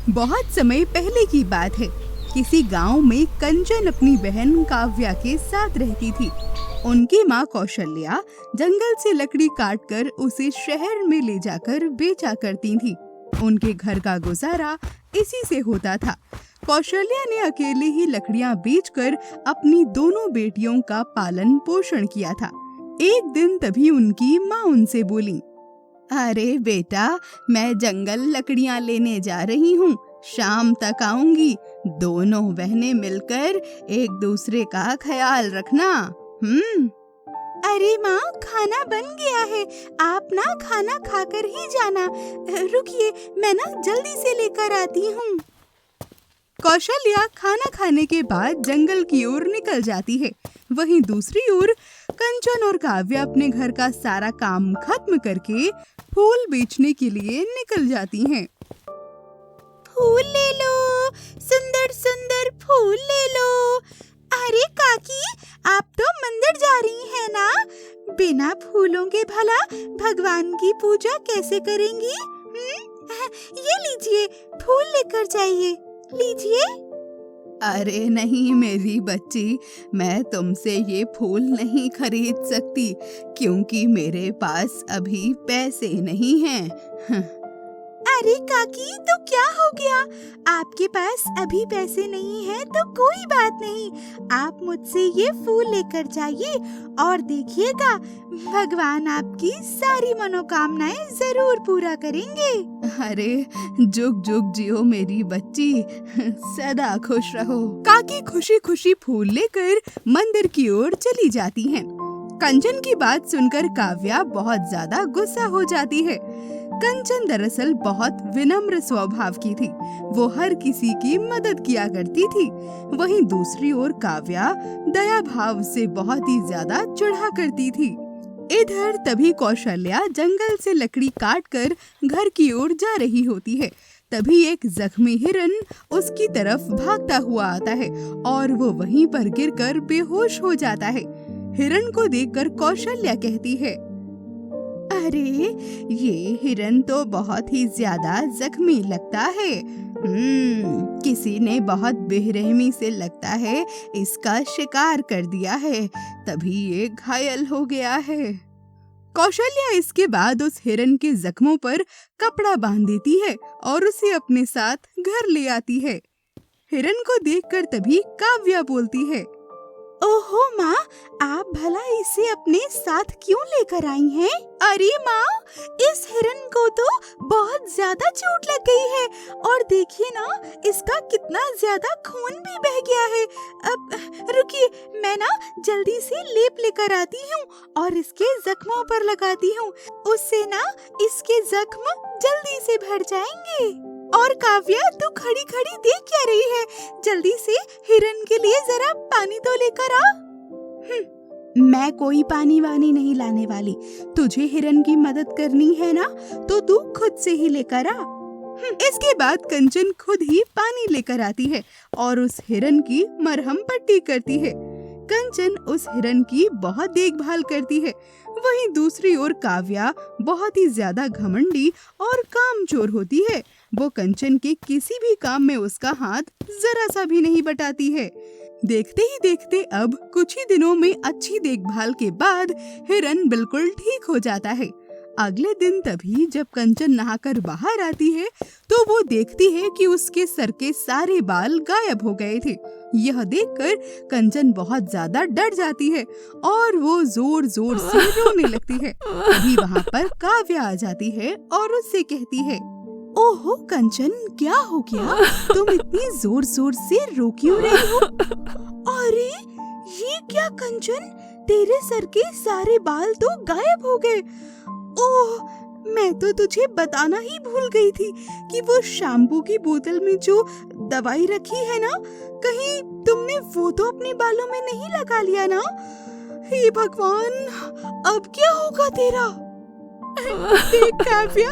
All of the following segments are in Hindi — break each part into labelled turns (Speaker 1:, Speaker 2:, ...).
Speaker 1: बहुत समय पहले की बात है। किसी गांव में कंचन अपनी बहन काव्या के साथ रहती थी। उनकी माँ कौशल्या जंगल से लकड़ी काटकर उसे शहर में ले जाकर बेचा करती थी। उनके घर का गुजारा इसी से होता था। कौशल्या ने अकेले ही लकड़ियां बेचकर अपनी दोनों बेटियों का पालन पोषण किया था। एक दिन तभी उनकी माँ उनसे बोली, अरे बेटा, मैं जंगल लकड़ियां लेने जा रही हूँ, शाम तक आऊंगी। दोनों बहनें मिलकर एक दूसरे का ख्याल रखना। अरे माँ, खाना बन गया है, आप ना खाना खाकर ही जाना। रुकिए, मैं ना जल्दी से लेकर आती हूँ। कौशल्या खाना खाने के बाद जंगल की ओर निकल जाती है। वहीं दूसरी ओर कंचन और काव्या अपने घर का सारा काम खत्म करके फूल बेचने के लिए निकल जाती हैं। फूल ले लो, सुंदर सुंदर फूल ले लो। अरे काकी, आप तो मंदिर जा रही हैं ना? बिना फूलों के भला भगवान की पूजा कैसे करेंगी? ये लीजिए, फूल लेकर जाइए, लीजिए। अरे नहीं मेरी बच्ची, मैं तुमसे ये फूल नहीं खरीद सकती क्योंकि मेरे पास अभी पैसे नहीं हैं। अरे काकी, तो क्या हो गया? आपके पास अभी पैसे नहीं हैं तो कोई बात नहीं, आप मुझसे ये फूल लेकर जाइए और देखिएगा भगवान आपकी सारी मनोकामनाएं जरूर पूरा करेंगे। अरे जुग जुग जियो मेरी बच्ची, सदा खुश रहो। काकी खुशी खुशी फूल लेकर मंदिर की ओर चली जाती हैं। कंचन की बात सुनकर काव्या बहुत ज्यादा गुस्सा हो जाती है। कंचन दरअसल बहुत विनम्र स्वभाव की थी। वो हर किसी की मदद किया करती थी। वहीं दूसरी ओर काव्या दया भाव से बहुत ही ज्यादा चिढ़ा करती थी। इधर तभी कौशल्या जंगल से लकड़ी काटकर घर की ओर जा रही होती है। तभी एक जख्मी हिरन उसकी तरफ भागता हुआ आता है और वो वहीं पर गिरकर बेहोश हो जाता है। हिरन को देखकर कौशल्या कहती है, अरे ये हिरन तो बहुत ही ज्यादा जख्मी लगता है। किसी ने बहुत बेरहमी से लगता है इसका शिकार कर दिया है, तभी ये घायल हो गया है। कौशल्या इसके बाद उस हिरन के जख्मों पर कपड़ा बांध देती है और उसे अपने साथ घर ले आती है। हिरन को देखकर तभी काव्या बोलती है, ओहो माँ, आप भला इसे अपने साथ क्यों लेकर आई हैं? अरे माँ, इस हिरन को तो बहुत ज्यादा चोट लग गई है और देखिए ना, इसका कितना ज्यादा खून भी बह गया है। अब रुकिए, मैं ना जल्दी से लेप लेकर आती हूँ और इसके जख्मों पर लगाती हूँ, उससे ना इसके जख्म जल्दी से भर जाएंगे। और काव्या, तू खड़ी खड़ी देख क्या रही है? जल्दी से हिरन के लिए जरा पानी तो लेकर आ। मैं कोई पानी वानी नहीं लाने वाली, तुझे हिरन की मदद करनी है ना, तो तू खुद से ही लेकर आ। इसके बाद कंचन खुद ही पानी लेकर आती है और उस हिरन की मरहम पट्टी करती है। कंचन उस हिरन की बहुत देखभाल करती है। वहीं दूसरी ओर काव्या बहुत ही ज्यादा घमंडी और कामचोर होती है। वो कंचन के किसी भी काम में उसका हाथ जरा सा भी नहीं बटाती है। देखते ही देखते अब कुछ ही दिनों में अच्छी देखभाल के बाद हिरन बिल्कुल ठीक हो जाता है। अगले दिन तभी जब कंचन नहाकर बाहर आती है तो वो देखती है कि उसके सर के सारे बाल गायब हो गए थे। यह देखकर कंचन बहुत ज्यादा डर जाती है और वो जोर जोर से रोने लगती है। तभी वहाँ पर काव्या आ जाती है और उससे कहती है, ओहो कंचन, क्या हो गया? तुम इतनी जोर जोर से रो क्यों रही हो? अरे ये क्या कंचन, तेरे सर के सारे बाल तो गायब हो गए। ओह, मैं तो तुझे बताना ही भूल गई थी कि वो शैम्पू की बोतल में जो दवाई रखी है ना, कहीं तुमने वो तो अपने बालों में नहीं लगा लिया ना? हे भगवान, अब क्या होगा तेरा? देख काव्या,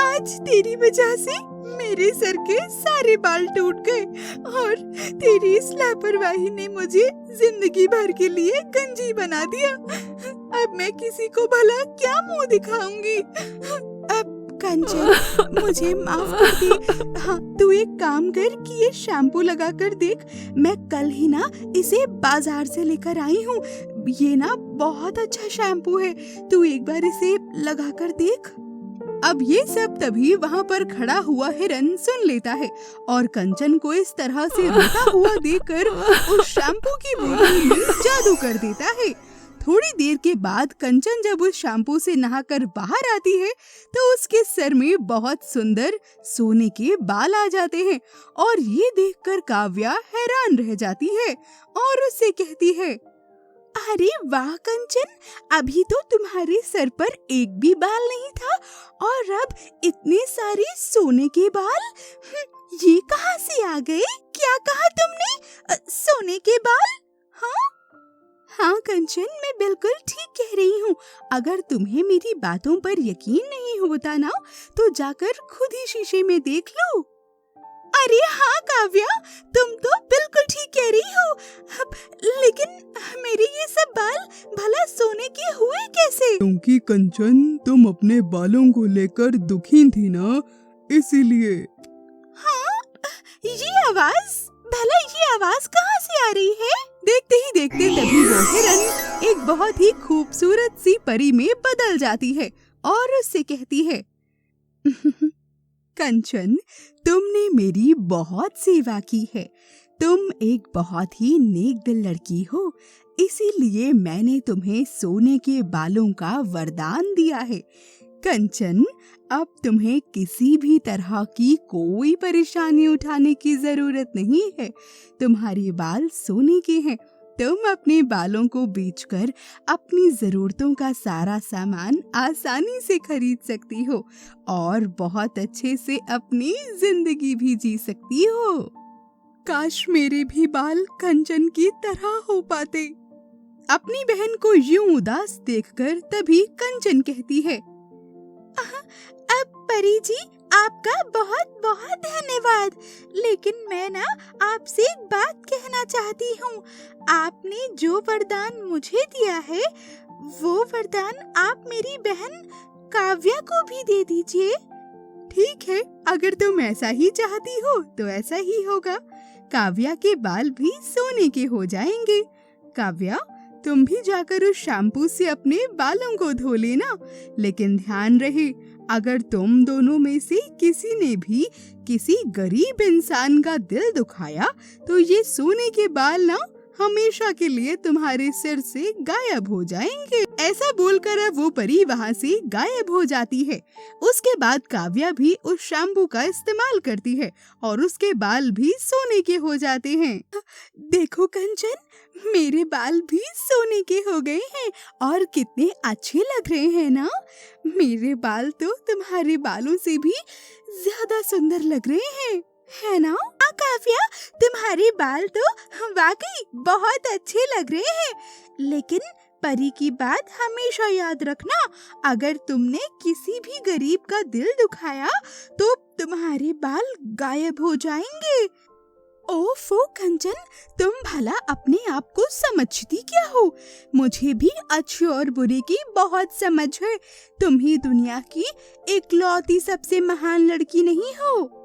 Speaker 1: आज तेरी वजह से मेरे सर के सारे बाल टूट गए और तेरी इस लापरवाही ने मुझे जिंदगी भर के लिए गंजी बना दिया। अब मैं किसी को भला क्या मुंह दिखाऊंगी? अब कंचन, मुझे माफ कर दे। हाँ, तू एक काम कर कि ये शैम्पू लगा कर देख। मैं कल ही ना इसे बाजार से लेकर आई हूँ। ये ना बहुत अच्छा शैम्पू है, तू एक बार इसे लगा कर देख। अब ये सब तभी वहाँ पर खड़ा हुआ हिरन सुन लेता है और कंचन को इस तरह से रोता हुआ देखकर उस शैम्पू की बोतल में जादू कर देता है। थोड़ी देर के बाद कंचन जब उस शैम्पू से नहाकर बाहर आती है तो उसके सर में बहुत सुंदर सोने के बाल आ जाते हैं और ये देखकर काव्या हैरान रह जाती है और उससे कहती है, अरे वाह कंचन, अभी तो तुम्हारे सर पर एक भी बाल नहीं था और अब इतने सारे सोने के बाल। ये कहाँ से आ गए? क्या कहा तुमने? सोने के बाल? हाँ हाँ कंचन, मैं बिल्कुल ठीक कह रही हूँ। अगर तुम्हें मेरी बातों पर यकीन नहीं होता ना तो जाकर खुद ही शीशे में देख लो। अरे हाँ काव्या, तुम तो बिल्कुल ठीक कह रही हो, लेकिन मेरे ये सब बाल भला सोने के हुए कैसे?
Speaker 2: क्योंकि कंचन तुम अपने बालों को लेकर दुखी थी ना, इसीलिए।
Speaker 1: हाँ, ये आवाज, भला ये आवाज कहाँ से आ रही है? देखते ही देखते तभी वो हिरन एक बहुत ही खूबसूरत सी परी में बदल जाती है और उससे कहती है, कंचन, तुमने मेरी बहुत सेवा की है। तुम एक बहुत ही नेक दिल लड़की हो, इसीलिए मैंने तुम्हें सोने के बालों का वरदान दिया है। कंचन, अब तुम्हें किसी भी तरह की कोई परेशानी उठाने की जरूरत नहीं है। तुम्हारे बाल सोने के हैं। तुम अपने बालों को बेचकर अपनी जरूरतों का सारा सामान आसानी से खरीद सकती हो और बहुत अच्छे से अपनी जिंदगी भी जी सकती हो। काश मेरे भी बाल कंचन की तरह हो पाते। अपनी बहन को यूं उदास देखकर तभी कंचन कहती है, अब परी जी, आपका बहुत बहुत धन्यवाद, लेकिन मैं ना आपसे एक बात कहना चाहती हूँ। आपने जो वरदान मुझे दिया है वो वरदान आप मेरी बहन काव्या को भी दे दीजिए। ठीक है, अगर तुम ऐसा ही चाहती हो तो ऐसा ही होगा। काव्या के बाल भी सोने के हो जाएंगे। काव्या, तुम भी जाकर उस शैम्पू से अपने बालों को धो लेना, लेकिन ध्यान रहे अगर तुम दोनों में से किसी ने भी किसी गरीब इंसान का दिल दुखाया तो ये सोने के बाल ना हमेशा के लिए तुम्हारे सिर से गायब हो जाएंगे। ऐसा बोलकर अब वो परी वहाँ से गायब हो जाती है। उसके बाद काव्या भी उस शैम्पू का इस्तेमाल करती है और उसके बाल भी सोने के हो जाते हैं। देखो कंचन, मेरे बाल भी सोने के हो गए हैं और कितने अच्छे लग रहे हैं ना। मेरे बाल तो तुम्हारे बालों से भी ज्यादा सुंदर लग रहे हैं, है ना? काव्या, तुम्हारे बाल तो वाकई बहुत अच्छे लग रहे हैं, लेकिन परी की बात हमेशा याद रखना, अगर तुमने किसी भी गरीब का दिल दुखाया तो तुम्हारे बाल गायब हो जाएंगे। ओफो कंचन, तुम भला अपने आप को समझती क्या हो? मुझे भी अच्छे और बुरे की बहुत समझ है। तुम ही दुनिया की इकलौती सबसे महान लड़की नहीं हो।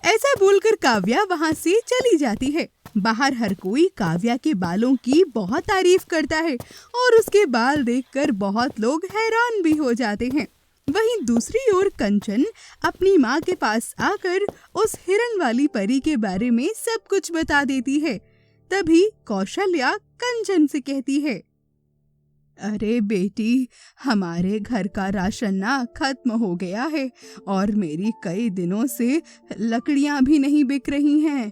Speaker 1: ऐसा बोलकर काव्या वहाँ से चली जाती है। बाहर हर कोई काव्या के बालों की बहुत तारीफ करता है और उसके बाल देखकर बहुत लोग हैरान भी हो जाते हैं। वहीं दूसरी ओर कंचन अपनी माँ के पास आकर उस हिरन वाली परी के बारे में सब कुछ बता देती है। तभी कौशल्या कंचन से कहती है, अरे बेटी, हमारे घर का राशन ना खत्म हो गया है और मेरी कई दिनों से लकड़ियां भी नहीं बिक रही हैं।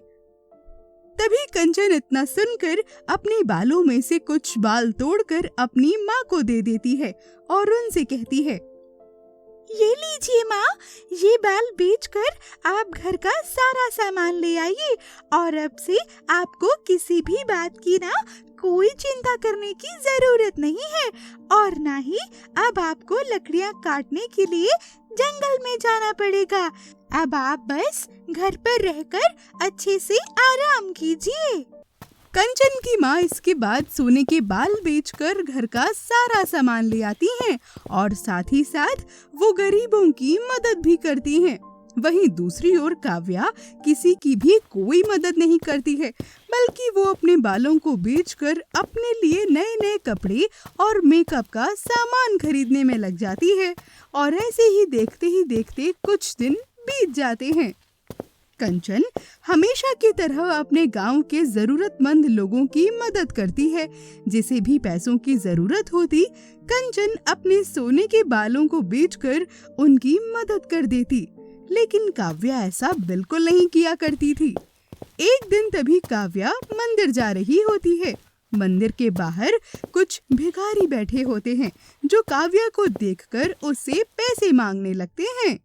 Speaker 1: तभी कंचन इतना सुनकर अपने बालों में से कुछ बाल तोड़कर अपनी माँ को दे देती है और उनसे कहती है, ये लीजिए माँ, ये बाल बेचकर आप घर का सारा सामान ले आइए और अब से आपको किसी भी बात की ना कोई चिंता करने की जरूरत नहीं है और ना ही अब आपको लकड़ियाँ काटने के लिए जंगल में जाना पड़ेगा। अब आप बस घर पर रहकर अच्छे से आराम कीजिए। कंचन की माँ इसके बाद सोने के बाल बेचकर घर का सारा सामान ले आती हैं और साथ ही साथ वो गरीबों की मदद भी करती हैं। वहीं दूसरी ओर काव्या किसी की भी कोई मदद नहीं करती है, बल्कि वो अपने बालों को बेचकर अपने लिए नए नए कपड़े और मेकअप का सामान खरीदने में लग जाती है। और ऐसे ही देखते कुछ दिन बीत जाते हैं। कंचन हमेशा की तरह अपने गांव के जरूरतमंद लोगों की मदद करती है। जिसे भी पैसों की जरूरत होती, कंचन अपने सोने के बालों को बेचकर उनकी मदद कर देती। लेकिन काव्या ऐसा बिल्कुल नहीं किया करती थी। एक दिन तभी काव्या मंदिर जा रही होती है। मंदिर के बाहर कुछ भिखारी बैठे होते हैं, जो काव्या को देखकर उससे पैसे मांगने लगते हैं।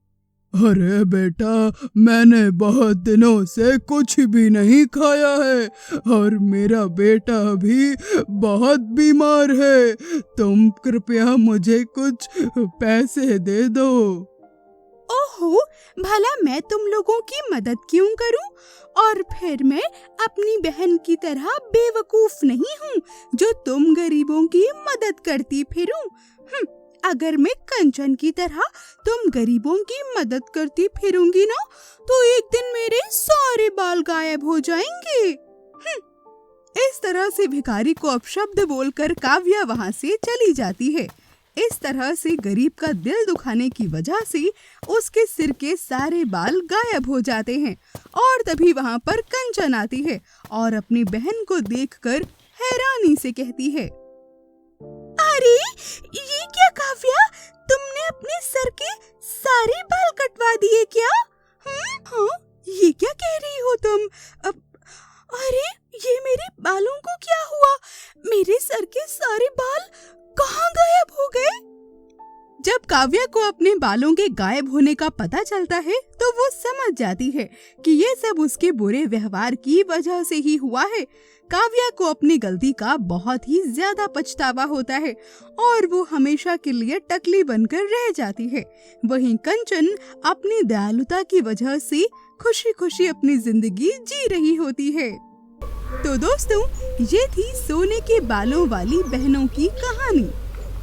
Speaker 2: अरे बेटा, मैंने बहुत दिनों से कुछ भी नहीं खाया है और मेरा बेटा भी बहुत बीमार है। तुम कृपया मुझे कुछ पैसे दे दो।
Speaker 1: ओहो, भला मैं तुम लोगों की मदद क्यों करूं? और फिर मैं अपनी बहन की तरह बेवकूफ नहीं हूँ जो तुम गरीबों की मदद करती फिरूं। अगर मैं कंचन की तरह तुम गरीबों की मदद करती फिरूंगी ना, तो एक दिन मेरे सारे बाल गायब हो जाएंगे। इस तरह से भिखारी को अपशब्द बोलकर काव्या वहां से चली जाती है। इस तरह से गरीब का दिल दुखाने की वजह से उसके सिर के सारे बाल गायब हो जाते हैं। और तभी वहां पर कंचन आती है और अपनी बहन को देखकर हैरानी से कहती है, अरे ये क्या काव्या, तुमने अपने सर के सारे बाल कटवा दिए क्या? हाँ, ये क्या कह रही हो तुम? अरे ये मेरे बालों को क्या हुआ? मेरे सर के सारे बाल कहाँ गायब हो गए? जब काव्या को अपने बालों के गायब होने का पता चलता है, तो वो समझ जाती है कि ये सब उसके बुरे व्यवहार की वजह से ही हुआ है। काव्या को अपनी गलती का बहुत ही ज्यादा पछतावा होता है और वो हमेशा के लिए टकली बनकर रह जाती है। वहीं कंचन अपनी दयालुता की वजह से खुशी खुशी अपनी जिंदगी जी रही होती है। तो दोस्तों, ये थी सोने के बालों वाली बहनों की कहानी।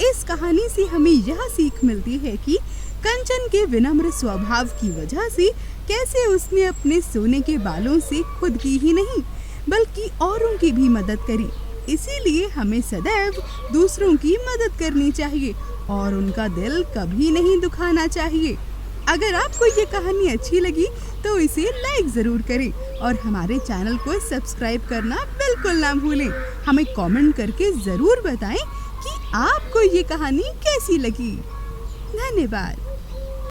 Speaker 1: इस कहानी से हमें यह सीख मिलती है कि कंचन के विनम्र स्वभाव की वजह से कैसे उसने अपने सोने के बालों से खुद की ही नहीं बल्कि औरों की भी मदद करी। इसीलिए हमें सदैव दूसरों की मदद करनी चाहिए और उनका दिल कभी नहीं दुखाना चाहिए। अगर आपको ये कहानी अच्छी लगी तो इसे लाइक जरूर करें और हमारे चैनल को सब्सक्राइब करना बिल्कुल ना भूलें। हमें कमेंट करके जरूर बताएं कि आपको ये कहानी कैसी लगी। धन्यवाद।